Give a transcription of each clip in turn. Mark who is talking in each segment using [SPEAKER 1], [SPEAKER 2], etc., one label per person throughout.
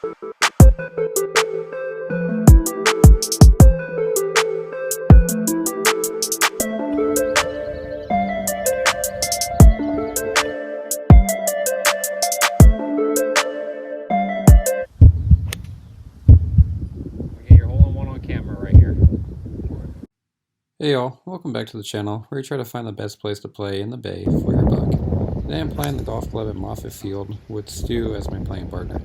[SPEAKER 1] Hey y'all, welcome back to the channel where we try to find the best place to play in the bay for your buck. Today I'm playing the golf club at Moffett Field with Stu as my playing partner.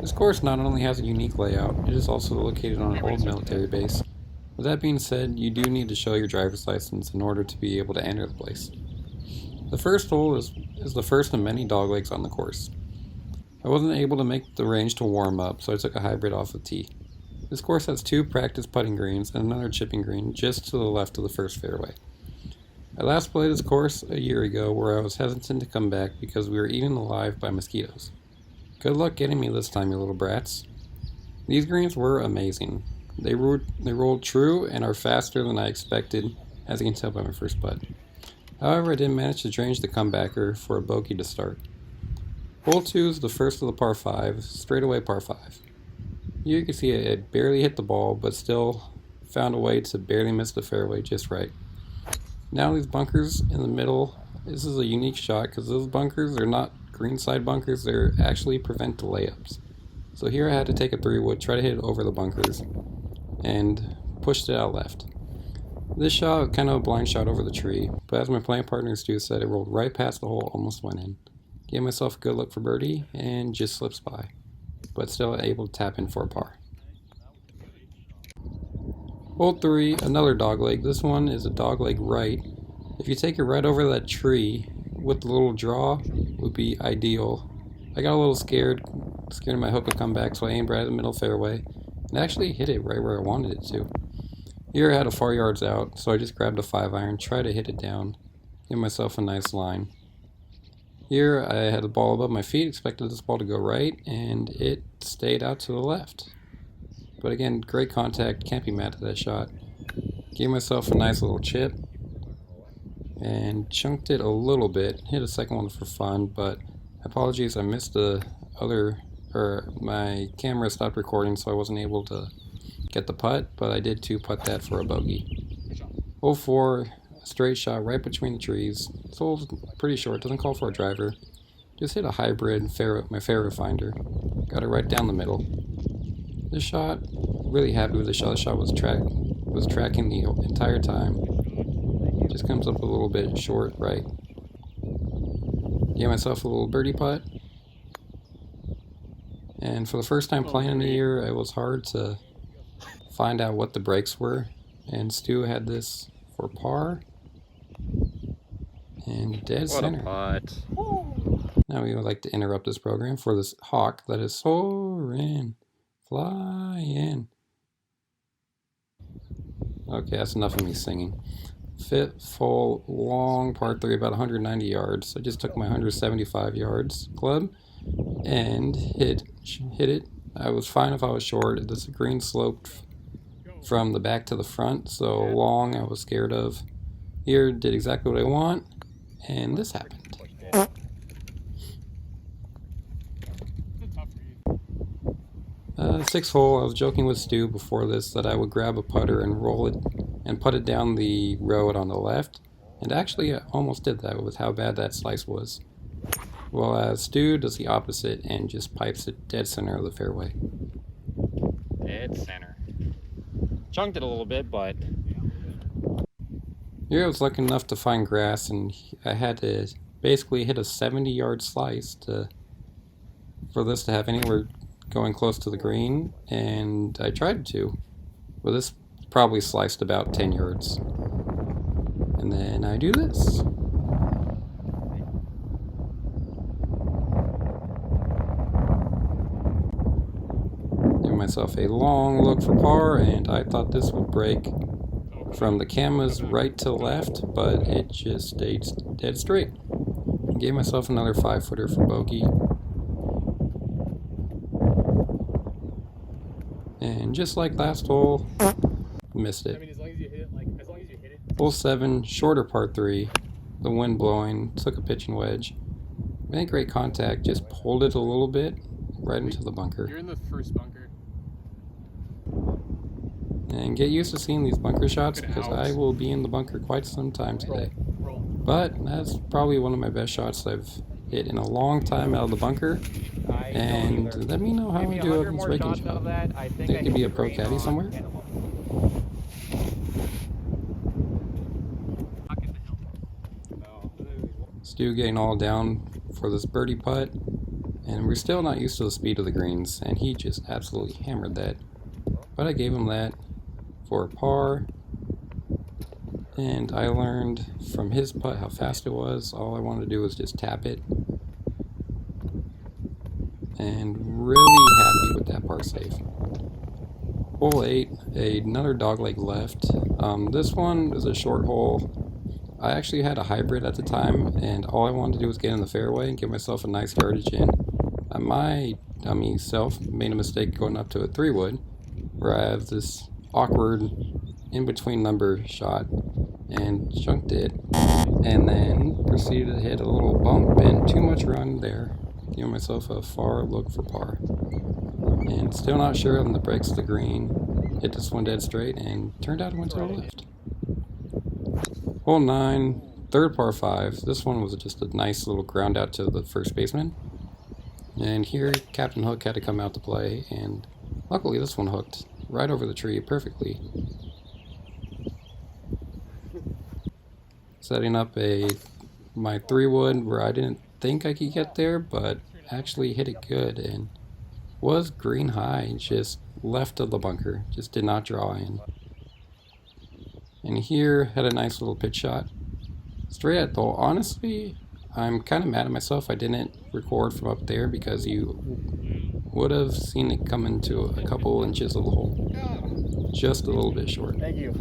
[SPEAKER 1] This course not only has a unique layout, it is also located on an old military base. With that being said, you do need to show your driver's license in order to be able to enter the place. The first hole is the first of many doglegs on the course. I wasn't able to make the range to warm up, so I took a hybrid off the tee. This course has two practice putting greens and another chipping green just to the left of the first fairway. I last played this course a year ago where I was hesitant to come back because we were eaten alive by mosquitoes. Good luck getting me this time, you little brats. These greens were amazing. They rolled true and are faster than I expected, as you can tell by my first putt. However, I didn't manage to change the comebacker for a bogey to start. Hole 2 is the first of the par 5, straightaway par 5. You can see I barely hit the ball, but still found a way to barely miss the fairway just right. Now these bunkers in the middle, this is a unique shot because those bunkers are not greenside bunkers, they're actually prevent the layups. So here I had to take a 3-wood, try to hit it over the bunkers, and pushed it out left. This shot, kind of a blind shot over the tree, but as my playing partner Stu said, it rolled right past the hole, almost went in. Gave myself a good look for birdie, and just slips by, but still able to tap in for a par. Hole 3, another dogleg. This one is a dogleg right. If you take it right over that tree with the little draw, would be ideal. I got a little scared my hook would come back, so I aimed right at the middle fairway and actually hit it right where I wanted it to. Here I had a 4 yards out, so I just grabbed a 5-iron, tried to hit it down, give myself a nice line. Here I had the ball above my feet, expected this ball to go right, and it stayed out to the left. But again, great contact, can't be mad at that shot. Gave myself a nice little chip, and chunked it a little bit. Hit a second one for fun, but apologies, I missed my camera stopped recording, so I wasn't able to get the putt, but I did 2-putt that for a bogey. Hole 4. Straight shot right between the trees. This hole's pretty short, doesn't call for a driver. Just hit a hybrid, my fairway finder. Got it right down the middle. This shot, really happy with the shot. The shot was tracking the entire time. Just comes up a little bit short right. Gave myself a little birdie putt. And for the first time playing in the year, it was hard to find out what the breaks were. And Stu had this for par. And dead center.
[SPEAKER 2] What a putt.
[SPEAKER 1] Now we would like to interrupt this program for this hawk that is soaring, flying. Okay, that's enough of me singing. Fifth hole, long par 3, about 190 yards. I just took my 175 yards club and hit it. I was fine if I was short. This green sloped from the back to the front, so long I was scared of. Here, did exactly what I want. And this happened. Sixth hole, I was joking with Stu before this that I would grab a putter and roll it and put it down the road on the left. And actually, I almost did that with how bad that slice was. Well, Stu does the opposite and just pipes it dead center of the fairway.
[SPEAKER 2] Dead center. Chunked it a little bit, but...
[SPEAKER 1] Here I was lucky enough to find grass, and I had to basically hit a 70-yard slice for this to have anywhere going close to the green, and I tried to. Well, this probably sliced about 10 yards. And then I do this. Give myself a long look for par, and I thought this would break from the camera's right to left, but it just stayed dead straight. Gave myself another 5-footer for bogey. And just like last hole, missed it. Hole 7, shorter par 3, the wind blowing, took a pitching wedge. Made great contact, just pulled it a little bit, right into the bunker.
[SPEAKER 2] You're in the first bunker.
[SPEAKER 1] And get used to seeing these bunker shots
[SPEAKER 2] Get
[SPEAKER 1] because
[SPEAKER 2] out.
[SPEAKER 1] I will be in the bunker quite some time today.
[SPEAKER 2] Roll.
[SPEAKER 1] But that's probably one of my best shots I've hit in a long time out of the bunker. And let me know how I do on this raking job.
[SPEAKER 2] I
[SPEAKER 1] Think I could be a pro caddy somewhere? Stu getting all down for this birdie putt. And we're still not used to the speed of the greens. And he just absolutely hammered that. But I gave him that for a par. And I learned from his putt how fast it was. All I wanted to do was just tap it. And really happy with that par save. Hole 8, another dogleg left. This one is a short hole. I actually had a hybrid at the time, and all I wanted to do was get in the fairway and give myself a nice yardage in. My dummy self made a mistake going up to a 3-wood, where I have this awkward in-between number shot, and chunked it, and then proceeded to hit a little bump and too much run there, giving myself a far look for par. And still not sure on the breaks of the green. Hit this one dead straight and turned out it went to the left. Hole 9, third par 5. This one was just a nice little ground out to the first baseman. And here Captain Hook had to come out to play, and luckily this one hooked right over the tree perfectly. Setting up my 3-wood where I didn't think I could get there, but actually hit it good and was green high, just left of the bunker, just did not draw in. And here had a nice little pitch shot, straight at the hole. Honestly, I'm kind of mad at myself I didn't record from up there because you would have seen it come into a couple inches of the hole, just a little bit short.
[SPEAKER 2] Thank you.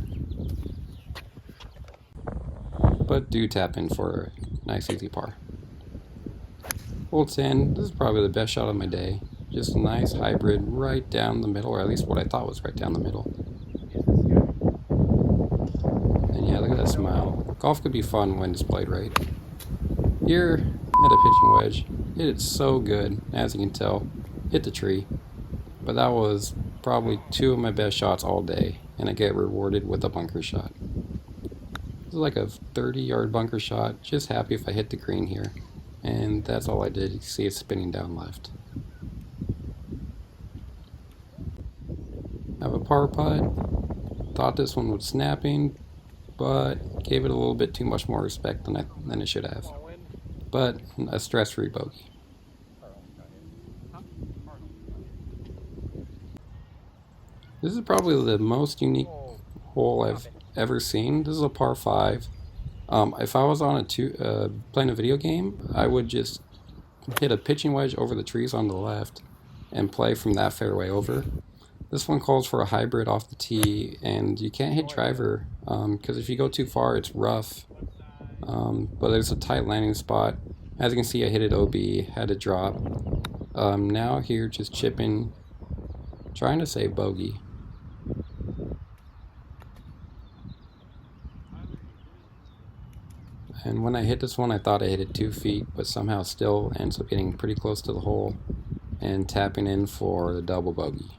[SPEAKER 1] But do tap in for a nice easy par. Hole 10, this is probably the best shot of my day. Just a nice hybrid right down the middle, or at least what I thought was right down the middle. And yeah, look at that smile. Golf could be fun when displayed right. Here, at a pitching wedge, hit it so good, as you can tell. Hit the tree. But that was probably 2 of my best shots all day, and I get rewarded with a bunker shot. This is like a 30-yard bunker shot, just happy if I hit the green here. And that's all I did, you see it spinning down left. I have a par putt. Thought this one was snapping, but gave it a little bit too much more respect than it should have. But a stress-free bogey. This is probably the most unique hole I've ever seen. This is a par 5. If I was on playing a video game, I would just hit a pitching wedge over the trees on the left and play from that fairway over. This one calls for a hybrid off the tee, and you can't hit driver because if you go too far, it's rough. But there's a tight landing spot. As you can see, I hit it OB, had to drop. Now here, just chipping, trying to save bogey. And when I hit this one, I thought I hit it 2 feet, but somehow still ends up getting pretty close to the hole and tapping in for the double bogey.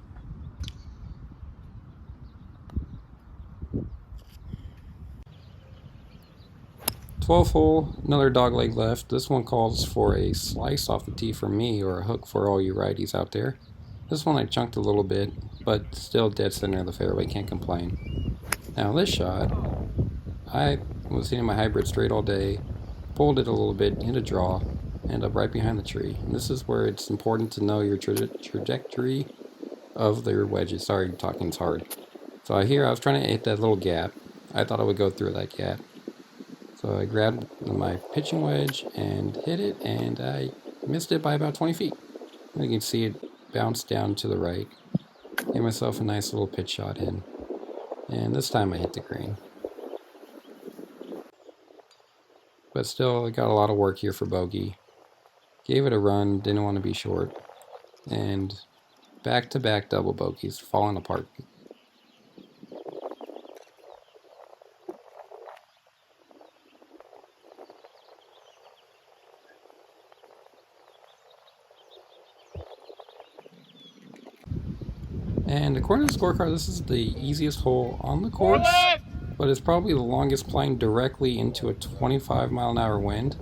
[SPEAKER 1] Twelfth hole, another dogleg left. This one calls for a slice off the tee for me, or a hook for all you righties out there. This one I chunked a little bit, but still dead center of the fairway, can't complain. Now this shot, I was hitting my hybrid straight all day, pulled it a little bit, hit a draw, ended up right behind the tree. And this is where it's important to know your trajectory of your wedges. Sorry, talking's hard. So here I was trying to hit that little gap. I thought I would go through that gap. So I grabbed my pitching wedge and hit it, and I missed it by about 20 feet. And you can see it bounce down to the right. Gave myself a nice little pitch shot in. And this time I hit the green. But still, I got a lot of work here for bogey. Gave it a run, didn't want to be short. And back-to-back double bogeys, falling apart. And according to the scorecard, this is the easiest hole on the course, but it's probably the longest playing directly into a 25-mile-an-hour wind.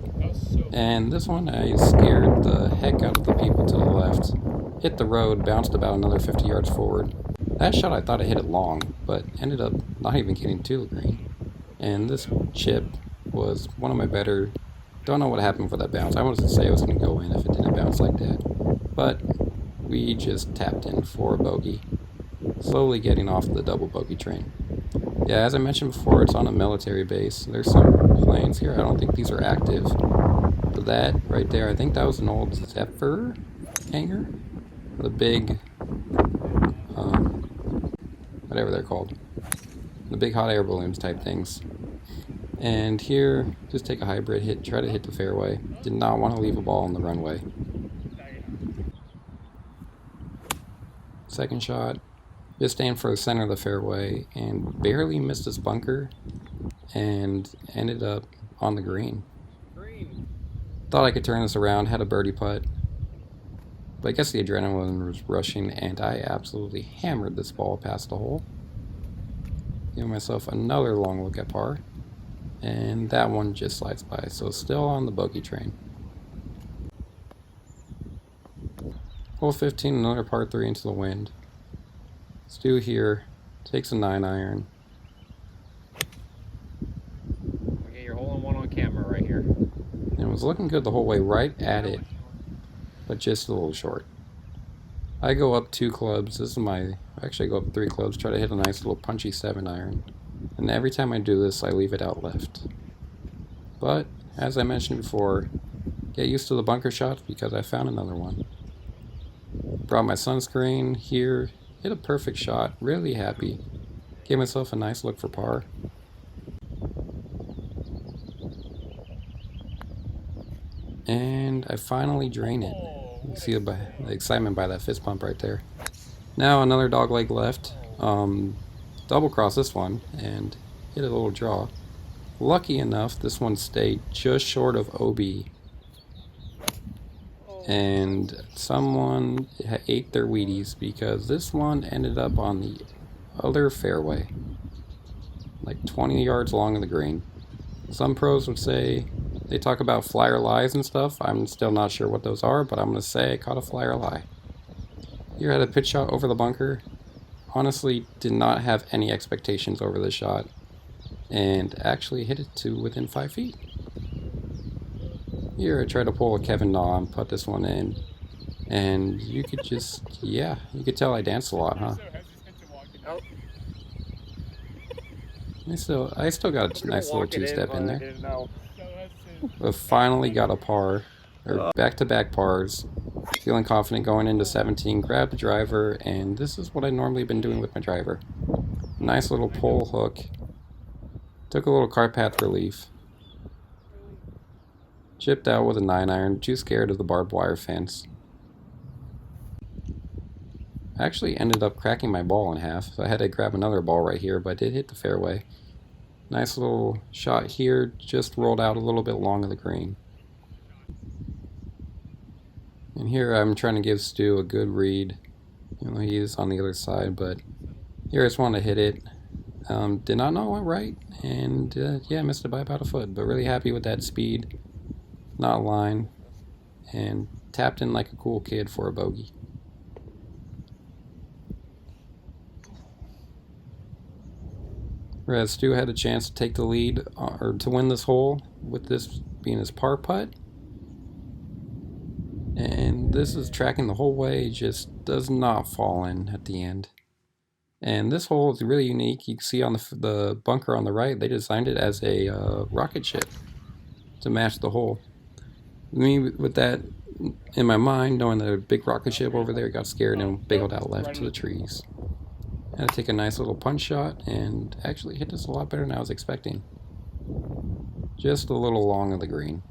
[SPEAKER 1] And this one, I scared the heck out of the people to the left. Hit the road, bounced about another 50 yards forward. That shot, I thought I hit it long, but ended up not even getting to the green. And this chip was one of my better. Don't know what happened for that bounce. I wanted to say it was going to go in if it didn't bounce like that. But we just tapped in for a bogey. Slowly getting off the double bogey train. Yeah, as I mentioned before, it's on a military base. There's some planes here. I don't think these are active. But that right there, I think that was an old Zephyr hangar. The big, whatever they're called. The big hot air balloons type things. And here, just take a hybrid hit, try to hit the fairway. Did not want to leave a ball on the runway. Second shot, just aimed for the center of the fairway and barely missed this bunker and ended up on the green. Thought I could turn this around, had a birdie putt, but I guess the adrenaline was rushing and I absolutely hammered this ball past the hole. Giving myself another long look at par, and that one just slides by, so still on the bogey train. Hole 15, another par 3 into the wind. Stu here takes a 9-iron.
[SPEAKER 2] Okay, you're holding one on camera right here.
[SPEAKER 1] And it was looking good the whole way right at it, but just a little short. I go up 2 clubs. This is my, actually I go up 3 clubs, try to hit a nice little punchy 7-iron. And every time I do this, I leave it out left. But, as I mentioned before, get used to the bunker shots because I found another one. Brought my sunscreen here, hit a perfect shot, really happy. Gave myself a nice look for par. And I finally drain it. You see the excitement by that fist pump right there. Now another dog leg left. Double cross this one and hit a little draw. Lucky enough, this one stayed just short of OB. And someone ate their Wheaties because this one ended up on the other fairway. Like 20 yards along the green. Some pros would say they talk about flyer lies and stuff. I'm still not sure what those are, but I'm going to say I caught a flyer lie. Here had a pitch shot over the bunker. Honestly, did not have any expectations over this shot. And actually hit it to within 5 feet. Here I tried to pull a Kevin Na and put this one in. And you could just, yeah, you could tell I danced a lot, huh? I still got a nice little 2-step in there. But finally got a par, or back-to-back pars. Feeling confident going into 17, grabbed the driver, and this is what I normally been doing with my driver. Nice little pull hook. Took a little cart path relief. Chipped out with a 9-iron, too scared of the barbed wire fence. I actually ended up cracking my ball in half, so I had to grab another ball right here, but I did hit the fairway. Nice little shot here, just rolled out a little bit long of the green. And here I'm trying to give Stu a good read. You know, he's on the other side, but here I just wanted to hit it. Did not know it went right, and yeah, missed it by about a foot, but really happy with that speed. Not line, and tapped in like a cool kid for a bogey. Whereas Stu had a chance to take the lead, or to win this hole, with this being his par putt. And this is tracking the whole way, just does not fall in at the end. And this hole is really unique. You can see on the bunker on the right, they designed it as a rocket ship to match the hole. Me, with that in my mind, knowing that a big rocket ship over there, got scared and bailed out left to the trees. Had to take a nice little punch shot and actually hit this a lot better than I was expecting. Just a little long of the green.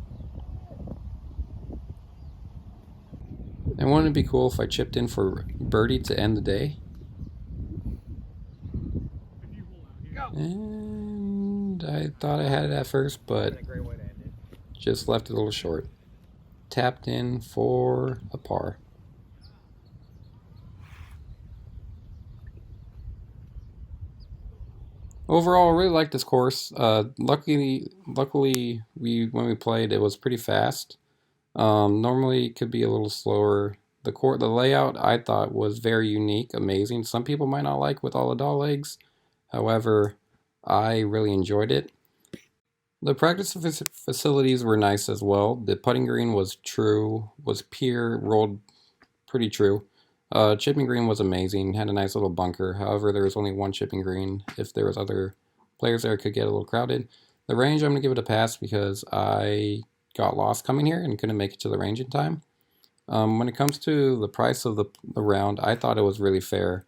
[SPEAKER 1] And wouldn't it be cool if I chipped in for birdie to end the day? And I thought I had it at first, but just left it a little short. Tapped in for a par. Overall, I really like this course. Luckily, we when we played, it was pretty fast. Normally, it could be a little slower. The layout I thought was very unique, amazing. Some people might not like with all the doll legs. However, I really enjoyed it. The practice facilities were nice as well. The putting green was pure, rolled pretty true. Chipping green was amazing, had a nice little bunker. However, there was only one chipping green. If there was other players there, it could get a little crowded. The range, I'm going to give it a pass because I got lost coming here and couldn't make it to the range in time. When it comes to the price of the round, I thought it was really fair.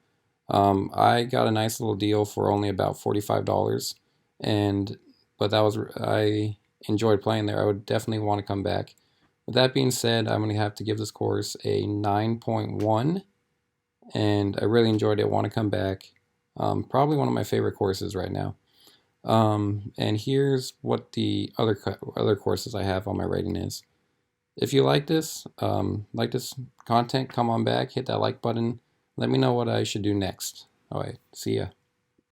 [SPEAKER 1] I got a nice little deal for only about $45, and but that was I enjoyed playing there. I would definitely want to come back. With that being said, I'm going to have to give this course a 9.1, and I really enjoyed it. Want to come back. Probably one of my favorite courses right now. And here's what the other courses I have on my rating is. If you like this content, come on back, hit that like button. Let me know what I should do next. All right, see ya.